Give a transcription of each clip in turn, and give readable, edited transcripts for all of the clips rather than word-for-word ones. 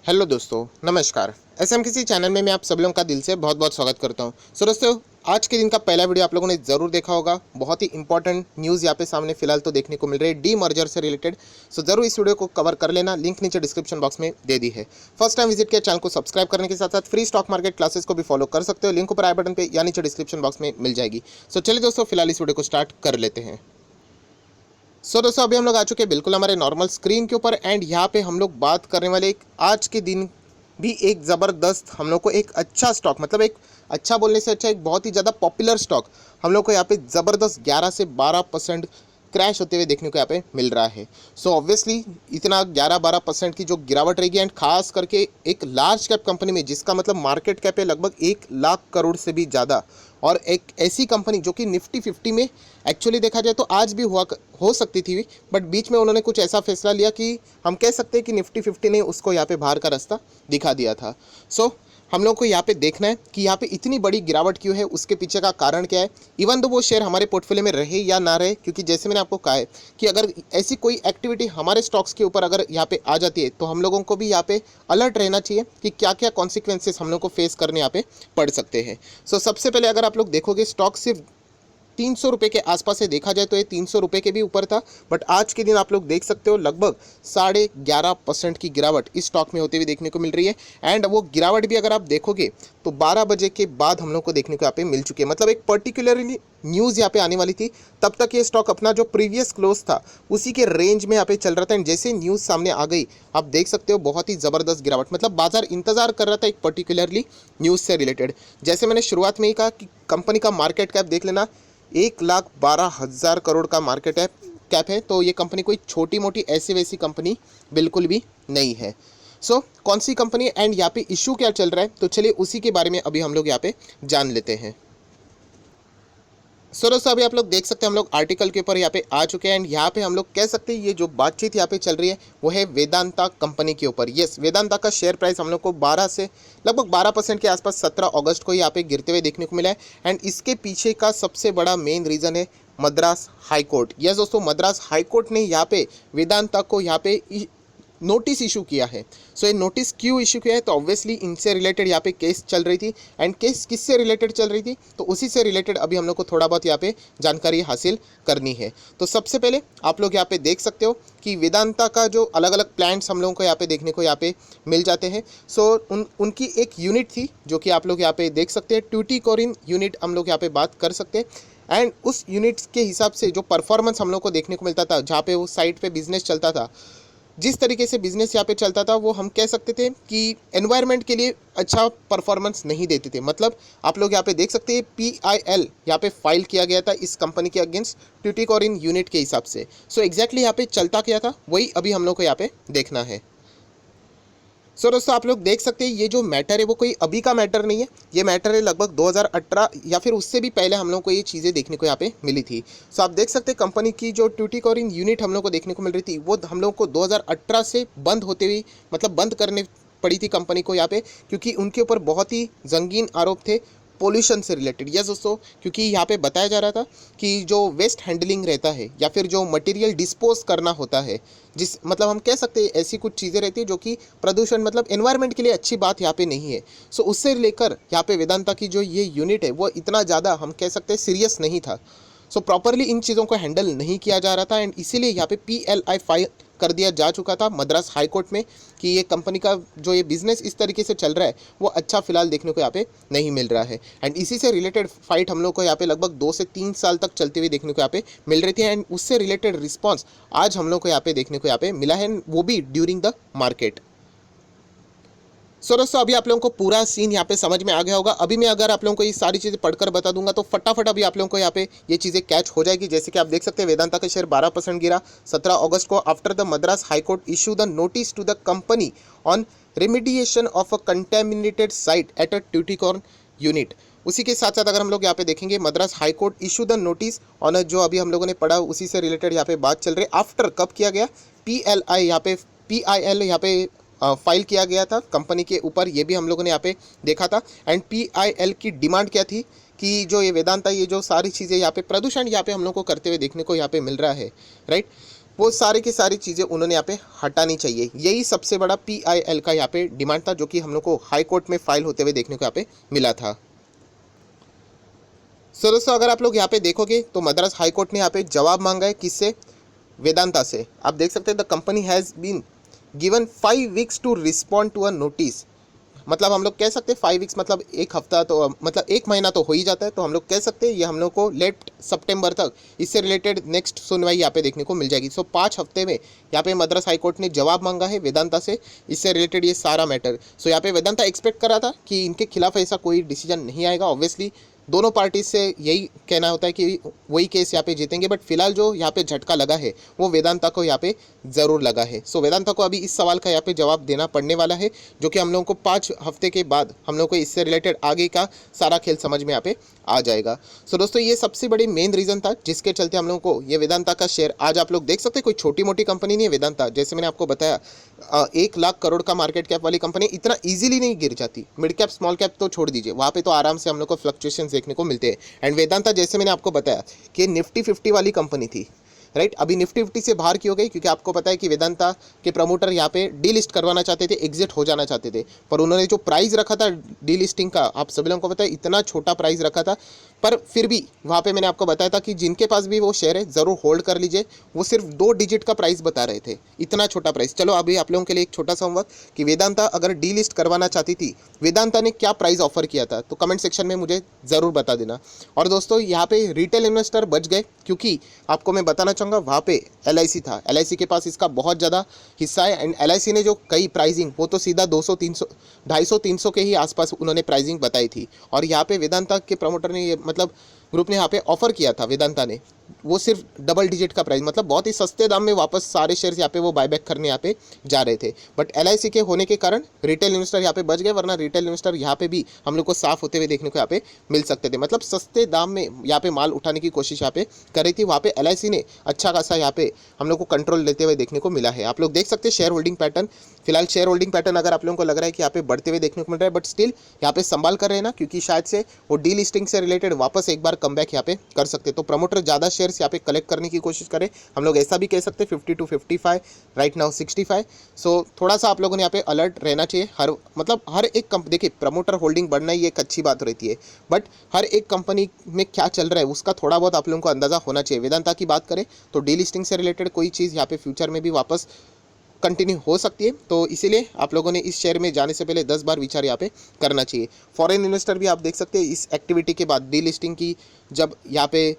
Hello दोस्तों, नमस्कार। SMKC channel में मैं आप सब लोगों का दिल से बहुत बहुत स्वागत करता हूं। सो दोस्तों, आज के दिन का पहला वीडियो आप लोगों ने ज़रूर देखा होगा। बहुत ही इंपॉर्टेंट न्यूज़ यहाँ पे सामने फिलहाल तो देखने को मिल रही है डी मर्जर से रिलेटेड। सो ज़रूर इस वीडियो को कवर कर लेना, लिंक नीचे डिस्क्रिप्शन बॉक्स में दे दी है। फर्स्ट टाइम विजिट किया चैनल को सब्सक्राइब करने के साथ साथ फ्री स्टॉक मार्केट क्लासेस को भी फॉलो कर सकते हो। लिंक ऊपर आई बटन पर या नीचे डिस्क्रिप्शन बॉक्स में मिल जाएगी। सो चलिए दोस्तों, फिलहाल इस वीडियो को स्टार्ट कर लेते हैं। दोस्तों, अभी हम लोग आ चुके हैं बिल्कुल हमारे नॉर्मल स्क्रीन के ऊपर एंड यहाँ पे हम लोग बात करने वाले एक आज के दिन भी एक ज़बरदस्त हम लोग को एक अच्छा स्टॉक, मतलब एक अच्छा बोलने से अच्छा एक बहुत ही ज़्यादा पॉपुलर स्टॉक हम लोग को यहाँ पे ज़बरदस्त 11 से 12% क्रैश होते हुए देखने को यहाँ पे मिल रहा है। सो ऑब्वियसली इतना 11-12% की जो गिरावट रहेगी एंड खास करके एक लार्ज कैप कंपनी में जिसका मतलब मार्केट कैप है लगभग 1 लाख करोड़ से भी ज़्यादा, और एक ऐसी कंपनी जो कि निफ्टी 50 में एक्चुअली देखा जाए तो आज भी हो सकती थी, बट बीच में उन्होंने कुछ ऐसा फैसला लिया कि हम कह सकते हैं कि निफ्टी 50 ने उसको यहाँ पे बाहर का रास्ता दिखा दिया था। सो हम लोग को यहाँ पे देखना है कि यहाँ पे इतनी बड़ी गिरावट क्यों है, उसके पीछे का कारण क्या है। इवन तो वो शेयर हमारे पोर्टफोलियो में रहे या ना रहे, क्योंकि जैसे मैंने आपको कहा है कि अगर ऐसी कोई एक्टिविटी हमारे स्टॉक्स के ऊपर अगर यहाँ पे आ जाती है तो हम लोगों को भी यहाँ पे अलर्ट रहना चाहिए कि क्या क्या कॉन्सिक्वेंसेस हम लोग को फेस करने यहाँ पे पड़ सकते हैं। सो सबसे पहले अगर आप लोग देखोगे स्टॉक सिर्फ 300 रुपये के आसपास से देखा जाए तो ये 300 रुपये के भी ऊपर था, बट आज के दिन आप लोग देख सकते हो लगभग 11.5% की गिरावट इस स्टॉक में होते हुए देखने को मिल रही है। एंड वो गिरावट भी अगर आप देखोगे तो 12 बजे के बाद हम लोग को देखने को यहाँ पे मिल चुकी है, मतलब एक पर्टिकुलरली न्यूज़ यहाँ पे आने वाली थी तब तक ये स्टॉक अपना जो प्रीवियस क्लोज था उसी के रेंज में यहाँ पे चल रहा था। एंड जैसे न्यूज़ सामने आ गई आप देख सकते हो बहुत ही ज़बरदस्त गिरावट, मतलब बाजार इंतजार कर रहा था एक पर्टिकुलरली न्यूज़ से रिलेटेड। जैसे मैंने शुरुआत में ही कहा कि कंपनी का मार्केट कैप देख लेना, 1,12,000 करोड़ का मार्केट कैप है, तो ये कंपनी कोई छोटी मोटी ऐसी वैसी कंपनी बिल्कुल भी नहीं है। सो कौन सी कंपनी एंड यहाँ पे इशू क्या चल रहा है, तो चलिए उसी के बारे में अभी हम लोग यहाँ पे जान लेते हैं। सो दोस्तों, अभी आप लोग देख सकते हैं हम लोग आर्टिकल के ऊपर यहाँ पे आ चुके हैं एंड यहाँ पे हम लोग कह सकते हैं ये जो बातचीत यहाँ पे चल रही है वो है वेदांता कंपनी के ऊपर। यस, वेदांता का शेयर प्राइस हम लोग को 12 से लगभग 12% के आसपास 17 अगस्त को यहाँ पे गिरते हुए देखने को मिला है। एंड इसके पीछे का सबसे बड़ा मेन रीज़न है मद्रास हाई कोर्ट। यस दोस्तों, मद्रास हाई कोर्ट ने यहाँ पे वेदांता को यहाँ पे नोटिस इशू किया है। सो ये नोटिस क्यों इशू किया है, तो ऑब्वियसली इनसे रिलेटेड यहाँ पे केस चल रही थी। एंड केस किससे रिलेटेड चल रही थी, तो उसी से रिलेटेड अभी हम लोग को थोड़ा बहुत यहाँ पे जानकारी हासिल करनी है। तो सबसे पहले आप लोग यहाँ पे देख सकते हो कि वेदांता का जो अलग अलग प्लांट्स हम लोगों को यहाँ पे देखने को यहाँ पे मिल जाते हैं। सो उनकी एक यूनिट थी जो कि आप लोग यहाँ पे देख सकते हैं, ट्यूटिकोरिन यूनिट हम लोग यहाँ पे बात कर सकते हैं। एंड उस यूनिट्स के हिसाब से जो परफॉर्मेंस हम लोग को देखने को मिलता था, जहाँ पे वो साइट पे बिजनेस चलता था, जिस तरीके से बिजनेस यहाँ पे चलता था वो हम कह सकते थे कि एनवायरनमेंट के लिए अच्छा परफॉर्मेंस नहीं देते थे। मतलब आप लोग यहाँ पे देख सकते हैं PIL यहाँ पे फाइल किया गया था इस कंपनी के अगेंस्ट ट्यूटिकोरिन यूनिट के हिसाब से। सो एग्जैक्टली यहाँ पे चलता क्या था वही अभी हम लोग को यहाँ पे देखना है। सो दोस्तों, आप लोग देख सकते हैं ये जो मैटर है वो कोई अभी का मैटर नहीं है, ये मैटर है लगभग 2018 या फिर उससे भी पहले हम लोग को ये चीज़ें देखने को यहाँ पे मिली थी। सो आप देख सकते हैं कंपनी की जो ट्यूटिकोरिन यूनिट हम लोग को देखने को मिल रही थी वो हम लोग को 2018 से बंद होते हुए, मतलब बंद करने पड़ी थी कंपनी को यहाँ पे, क्योंकि उनके ऊपर बहुत ही संगीन आरोप थे पोल्यूशन से रिलेटेड। यस दोस्तों, क्योंकि यहाँ पे बताया जा रहा था कि जो वेस्ट हैंडलिंग रहता है या फिर जो मटेरियल डिस्पोज करना होता है, जिस मतलब हम कह सकते हैं ऐसी कुछ चीज़ें रहती है जो कि प्रदूषण मतलब एनवायरनमेंट के लिए अच्छी बात यहाँ पे नहीं है। सो उससे लेकर यहाँ पे वेदांता की जो ये यूनिट है वो इतना ज़्यादा हम कह सकते हैं सीरियस नहीं था। सो प्रॉपरली इन चीज़ों को हैंडल नहीं किया जा रहा था एंड इसीलिए यहाँ पे PLI फाइल कर दिया जा चुका था मद्रास हाई कोर्ट में कि ये कंपनी का जो ये बिज़नेस इस तरीके से चल रहा है वो अच्छा फिलहाल देखने को यहाँ पे नहीं मिल रहा है। एंड इसी से रिलेटेड फाइट हम लोग को यहाँ पे लगभग 2 से 3 साल तक चलते हुए देखने को यहाँ पे मिल रही थी। एंड उससे रिलेटेड रिस्पॉन्स आज हम लोग को यहाँ पे देखने को यहाँ पे मिला है, वो भी ड्यूरिंग द मार्केट। सो दोस्तों, अभी आप लोगों को पूरा सीन यहाँ पे समझ में आ गया होगा। अभी मैं अगर आप लोगों को ये सारी चीज़ें पढ़कर बता दूंगा तो फटाफट अभी आप लोगों को यहाँ पे ये चीज़ें कैच हो जाएगी। जैसे कि आप देख सकते हैं वेदांता का शेयर 12% गिरा 17 अगस्त को after the Madras high court issue the notice to the company on remediation of a contaminated site at a Tuticorin unit. उसी के साथ साथ अगर हम लोग यहाँ पे देखेंगे Madras high court issue the notice on, जो अभी हम लोगों ने पढ़ा उसी से रिलेटेड यहाँ पे बात चल रही है। आफ्टर कब किया गया, PLI यहाँ पे PIL यहाँ पे फाइल किया गया था कंपनी के ऊपर, ये भी हम लोगों ने यहाँ पे देखा था। एंड PIL की डिमांड क्या थी कि जो ये वेदांता ये जो सारी चीज़ें यहाँ पे प्रदूषण यहाँ पे हम लोग को करते हुए देखने को यहाँ पे मिल रहा है, राइट। वो सारी की सारी चीज़ें उन्होंने यहाँ पे हटानी चाहिए। यही सबसे बड़ा PIL का यहाँ पे डिमांड था, जो कि हम लोग को हाई कोर्ट में फाइल होते हुए देखने को यहाँ पे मिला था। सो दोस्तों, अगर आप लोग यहाँ पे देखोगे तो मद्रास हाई कोर्ट ने यहाँ पे जवाब मांगा है किससे? वेदांता से। आप देख सकते हैं, the company has been given 5 weeks to respond to a notice. मतलब हम लोग कह सकते हैं 5 वीक्स मतलब एक हफ्ता, तो मतलब एक महीना तो हो ही जाता है, तो हम लोग कह सकते हैं ये हम लोग को लेट सितंबर तक इससे रिलेटेड नेक्स्ट सुनवाई यहाँ पे देखने को मिल जाएगी। सो 5 हफ्ते में यहाँ पे मद्रास हाई कोर्ट ने जवाब मांगा है वेदांता से, इससे रिलेटेड ये सारा मैटर। सो यहाँ पे वेदांता एक्सपेक्ट कर रहा था कि इनके खिलाफ ऐसा कोई डिसीजन नहीं आएगा। ऑब्वियसली दोनों पार्टी से यही कहना होता है कि वही केस यहाँ पे जीतेंगे, बट फिलहाल जो यहाँ पे झटका लगा है वो वेदांता को यहाँ पे ज़रूर लगा है। सो वेदांता को अभी इस सवाल का यहाँ पे जवाब देना पड़ने वाला है, जो कि हम लोगों को 5 हफ्ते के बाद हम लोग को इससे रिलेटेड आगे का सारा खेल समझ में यहाँ पे आ जाएगा। सो दोस्तों, ये सबसे बड़ी मेन रीज़न था जिसके चलते हम लोगों को ये वेदांता का शेयर आज आप लोग देख सकते हैं, कोई छोटी मोटी कंपनी नहीं है वेदांता। जैसे मैंने आपको बताया 1 लाख करोड़ का मार्केट कैप वाली कंपनी इतना ईजिली नहीं गिर जाती। मिड कैप स्मॉल कैप तो छोड़ दीजिए, वहाँ पे तो आराम से हम लोग को फ्लक्चुएशन देखने को मिलते हैं। एंड वेदांता जैसे मैंने आपको बताया कि निफ्टी 50 वाली कंपनी थी, राइट। अभी निफ्टी 50 से बाहर की हो गई, क्योंकि आपको पता है कि वेदांता के प्रमोटर यहाँ पे डीलिस्ट करवाना चाहते थे, एग्जिट हो जाना चाहते थे, पर उन्होंने जो प्राइस रखा था डीलिस्टिंग का, आप सभी लोगों को पता है इतना छोटा प्राइस रखा था, पर फिर भी वहाँ पे मैंने आपको बताया था कि जिनके पास भी वो शेयर है ज़रूर होल्ड कर लीजिए। वो सिर्फ 2 डिजिट का प्राइस बता रहे थे, इतना छोटा प्राइस। चलो अभी आप लोगों के लिए एक छोटा सा होमवर्क कि वेदांता अगर डीलिस्ट करवाना चाहती थी, वेदांता ने क्या प्राइस ऑफर किया था, तो कमेंट सेक्शन में मुझे ज़रूर बता देना। और दोस्तों, यहाँ पे रिटेल इन्वेस्टर बच गए, क्योंकि आपको मैं बताना चाहूँगा वहाँ पे LIC था, LIC के पास इसका बहुत ज़्यादा हिस्सा है। एंड LIC ने जो कई प्राइसिंग, वो तो सीधा 200 300 250 300 के ही आसपास उन्होंने प्राइसिंग बताई थी। और यहाँ पे वेदांता के प्रमोटर ने ये मतलब ग्रुप ने यहाँ पे ऑफर किया था वेदांता ने, वो सिर्फ डबल डिजिट का प्राइस, मतलब बहुत ही सस्ते दाम में वापस सारे शेयर्स यहाँ पे वो बायबैक करने यहाँ पे जा रहे थे। बट LIC के होने के कारण रिटेल इन्वेस्टर यहाँ पे बच गए, वरना रिटेल इन्वेस्टर यहाँ पे भी हम लोग को साफ होते हुए देखने को यहाँ पे मिल सकते थे। मतलब सस्ते दाम में यहाँ पे माल उठाने की कोशिश यहाँ पे कर रही थी, वहाँ पे LIC ने अच्छा खासा यहाँ पे हम लोग को कंट्रोल लेते हुए देखने को मिला है। आप लोग देख सकते हैं शेयर होल्डिंग पैटर्न। फिलहाल शेयर होल्डिंग पैटर्न अगर आप लोगों को लग रहा है कि यहाँ पे बढ़ते हुए देखने को मिल रहा है, बट स्टिल यहाँ पे संभाल कर रहे हैं ना, क्योंकि शायद से वो डीलिस्टिंग से रिलेटेड वापस एक बार कमबैक यहाँ पे कर सकते हैं। तो प्रमोटर ज़्यादा शेयर्स यहाँ पे कलेक्ट करने की कोशिश करें, हम लोग ऐसा भी कह सकते हैं 50 to 55, राइट नाउ 65। सो थोड़ा सा आप लोगों ने यहाँ पे अलर्ट रहना चाहिए। हर एक कंपनी, देखिए प्रमोटर होल्डिंग बढ़ना ही एक अच्छी बात रहती है, बट हर एक कंपनी में क्या चल रहा है उसका थोड़ा बहुत आप लोगों को अंदाज़ा होना चाहिए। वेदांता की बात करें तो डीलिस्टिंग से रिलेटेड कोई चीज़ यहाँ पे फ्यूचर में भी वापस कंटिन्यू हो सकती है, तो इसीलिए आप लोगों ने इस शेयर में जाने से पहले 10 बार विचार यहाँ पे करना चाहिए। फॉरेन इन्वेस्टर भी आप देख सकते हैं इस एक्टिविटी के बाद, डीलिस्टिंग की जब यहाँ पे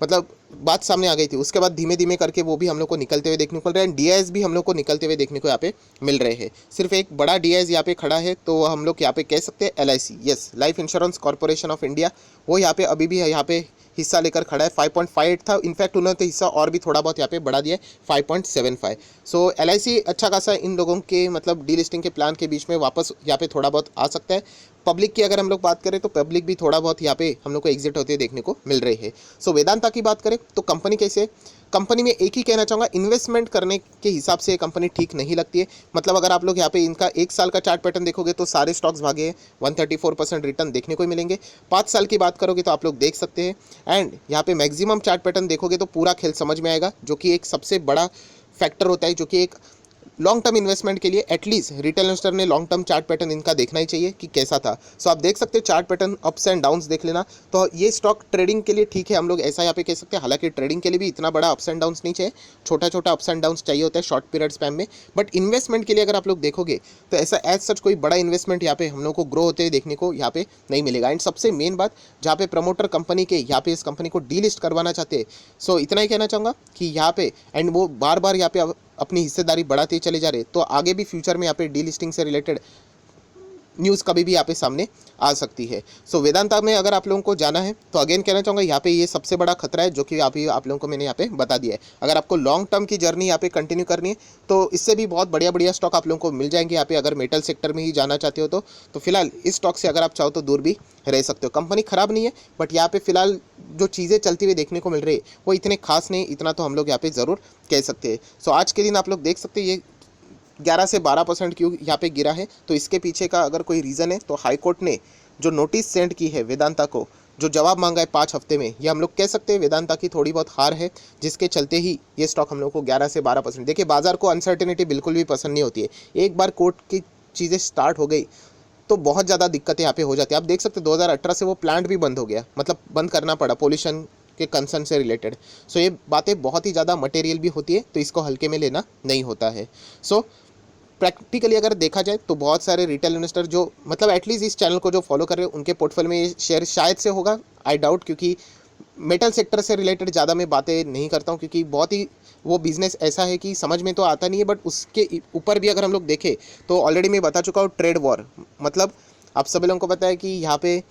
मतलब बात सामने आ गई थी, उसके बाद धीमे धीमे करके वो भी हम लोग को निकलते हुए देखने को मिल रहा है। एंड DIS भी हम लोग को निकलते हुए देखने को यहाँ पे मिल रहे हैं। सिर्फ एक बड़ा DIS यहाँ पे खड़ा है, तो हम लोग यहाँ पे कह सकते हैं LIC, yes, life insurance corporation of India, वो यहाँ पे अभी भी यहाँ पे हिस्सा लेकर खड़ा है। 5.58 था, इनफैक्ट उन्होंने तो हिस्सा और भी थोड़ा बहुत यहाँ पे बढ़ा दिया है 5.75। सो LIC अच्छा खासा इन लोगों के मतलब डीलिस्टिंग के प्लान के बीच में वापस यहाँ पे थोड़ा बहुत आ सकता है। पब्लिक की अगर हम लोग बात करें तो पब्लिक भी थोड़ा बहुत यहाँ पे हम लोग को एग्जिट होते देखने को मिल रही है। सो वेदांता की बात करें तो कंपनी कैसे, कंपनी में एक ही कहना चाहूँगा, इन्वेस्टमेंट करने के हिसाब से ये कंपनी ठीक नहीं लगती है। मतलब अगर आप लोग यहाँ पे इनका 1 साल का चार्ट पैटर्न देखोगे तो सारे स्टॉक्स भागे हैं, 134% रिटर्न देखने को मिलेंगे। 5 साल की बात करोगे तो आप लोग देख सकते हैं, एंड यहाँ पे मैक्सिमम चार्ट पैटर्न देखोगे तो पूरा खेल समझ में आएगा, जो कि एक सबसे बड़ा फैक्टर होता है, जो कि एक लॉन्ग टर्म इन्वेस्टमेंट के लिए एटलीस्ट रिटेल इन्वेस्टर ने लॉन्ग टर्म चार्ट पैटर्न इनका देखना ही चाहिए कि कैसा था। सो आप देख सकते हैं chart pattern ups and downs देख लेना, तो ये स्टॉक ट्रेडिंग के लिए ठीक है, हम लोग ऐसा यहाँ पे कह सकते हैं। हालांकि ट्रेडिंग के लिए भी इतना बड़ा अप्स एंड डाउन्स नहीं चाहिए, छोटा छोटा अप्स एंड डाउन्स चाहिए होता है शॉर्ट पीरियड स्पैम में। बट इन्वेस्टमेंट के लिए अगर आप लोग देखोगे तो ऐसा एज सच कोई बड़ा इन्वेस्टमेंट यहाँ पे हम लोग को ग्रो होते हुए देखने को यहाँ पे नहीं मिलेगा। एंड सबसे मेन बात, जहाँ पे प्रमोटर कंपनी के यहाँ पे इस कंपनी को डीलिस्ट करवाना चाहते हैं, सो इतना ही कहना चाहूँगा कि यहाँ पे एंड वो बार बार यहाँ पे अपनी हिस्सेदारी बढ़ाते चले जा रहे, तो आगे भी फ्यूचर में यहाँ पे डीलिस्टिंग से रिलेटेड न्यूज़ कभी भी यहाँ पे सामने आ सकती है। सो वेदांता में अगर आप लोगों को जाना है तो अगेन कहना चाहूँगा यहाँ पे ये सबसे बड़ा खतरा है, जो कि आप लोगों को मैंने यहाँ पे बता दिया है। अगर आपको लॉन्ग टर्म की जर्नी यहाँ पे कंटिन्यू करनी है तो इससे भी बहुत बढ़िया बढ़िया स्टॉक आप लोगों को मिल जाएंगे यहाँ पे। अगर मेटल सेक्टर में ही जाना चाहते हो तो फिलहाल इस स्टॉक से अगर आप चाहो तो दूर भी रह सकते हो। कंपनी ख़राब नहीं है, बट यहाँ पे फिलहाल जो चीज़ें चलती हुई देखने को मिल रही है वो इतने खास नहीं, इतना तो हम लोग यहाँ पे ज़रूर कह सकते हैं। सो आज के दिन आप लोग देख सकते हैं ये 11 से 12% क्यों यहाँ पे गिरा है, तो इसके पीछे का अगर कोई रीज़न है तो हाई कोर्ट ने जो नोटिस सेंड की है वेदांता को, जो जवाब मांगा है 5 हफ्ते में, ये हम लोग कह सकते हैं वेदांता की थोड़ी बहुत हार है, जिसके चलते ही ये स्टॉक हम लोग को 11 से 12%। देखिए बाजार को अनसर्टेनिटी बिल्कुल भी पसंद नहीं होती है, एक बार कोर्ट की चीज़ें स्टार्ट हो गई तो बहुत ज़्यादा दिक्कतें यहाँ पे हो जाती है। आप देख सकते हैं 2018 से वो प्लांट भी बंद हो गया, मतलब बंद करना पड़ा पोल्यूशन के कंसर्न से रिलेटेड। सो ये बातें बहुत ही ज़्यादा मटेरियल भी होती है, तो इसको हल्के में लेना नहीं होता है। सो प्रैक्टिकली अगर देखा जाए तो बहुत सारे रिटेल इन्वेस्टर जो मतलब एटलीस्ट इस चैनल को जो फॉलो कर रहे हैं उनके पोर्टफोलियो में ये शेयर शायद से होगा, आई डाउट, क्योंकि मेटल सेक्टर से रिलेटेड ज़्यादा मैं बातें नहीं करता हूँ, क्योंकि बहुत ही वो बिज़नेस ऐसा है कि समझ में तो आता नहीं है, बट उसके ऊपर भी अगर हम लोग देखें तो ऑलरेडी मैं बता चुका हूँ ट्रेड वॉर, मतलब आप सभी लोगों को पता है कि यहाँ पे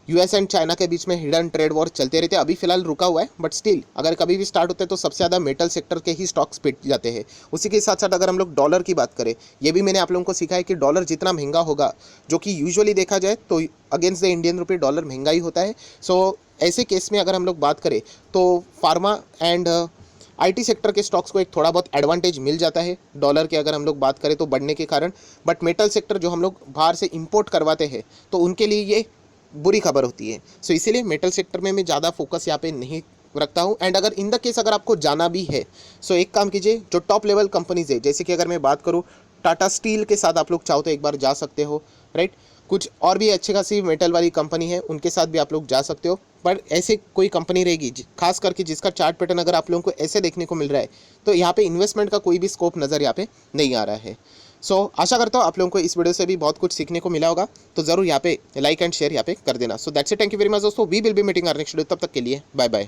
यूएस एंड चाइना के बीच में हिडन ट्रेड वॉर चलते रहते हैं। अभी फिलहाल रुका हुआ है, बट स्टिल अगर कभी भी स्टार्ट होते हैं तो सबसे ज़्यादा मेटल सेक्टर के ही स्टॉक्स पिट जाते हैं। उसी के साथ साथ अगर हम लोग डॉलर की बात करें, ये भी मैंने आप लोगों को सिखाया है कि डॉलर जितना महंगा होगा, जो कि यूजुअली देखा जाए तो अगेंस्ट द इंडियन रुपये डॉलर महंगा ही होता है। सो ऐसे केस में अगर हम लोग बात करें तो फार्मा एंड आईटी सेक्टर के स्टॉक्स को एक थोड़ा बहुत एडवांटेज मिल जाता है डॉलर के अगर हम लोग बात करें तो बढ़ने के कारण, बट मेटल सेक्टर जो हम लोग बाहर से इंपोर्ट करवाते हैं तो उनके लिए ये बुरी खबर होती है। सो इसीलिए मेटल सेक्टर में मैं ज़्यादा फोकस यहाँ पे नहीं रखता हूँ। एंड अगर इन द केस अगर आपको जाना भी है सो एक काम कीजिए, जो टॉप लेवल कंपनीज है, जैसे कि अगर मैं बात करूँ टाटा स्टील के साथ आप लोग चाहो तो एक बार जा सकते हो, राइट। कुछ और भी अच्छी खासी मेटल वाली कंपनी है, उनके साथ भी आप लोग जा सकते हो। पर ऐसे कोई कंपनी रहेगी खास करके जिसका चार्ट पैटर्न अगर आप लोगों को ऐसे देखने को मिल रहा है तो यहाँ पे इन्वेस्टमेंट का कोई भी स्कोप नज़र यहाँ पे नहीं आ रहा है। सो आशा करता हूँ आप लोगों को इस वीडियो से भी बहुत कुछ सीखने को मिला होगा, तो ज़रूर यहाँ पे लाइक एंड शेयर यहाँ पे कर देना। So that's it, thank you very much दोस्तों, we will be meeting our next video, तब तक के लिए बाय बाय।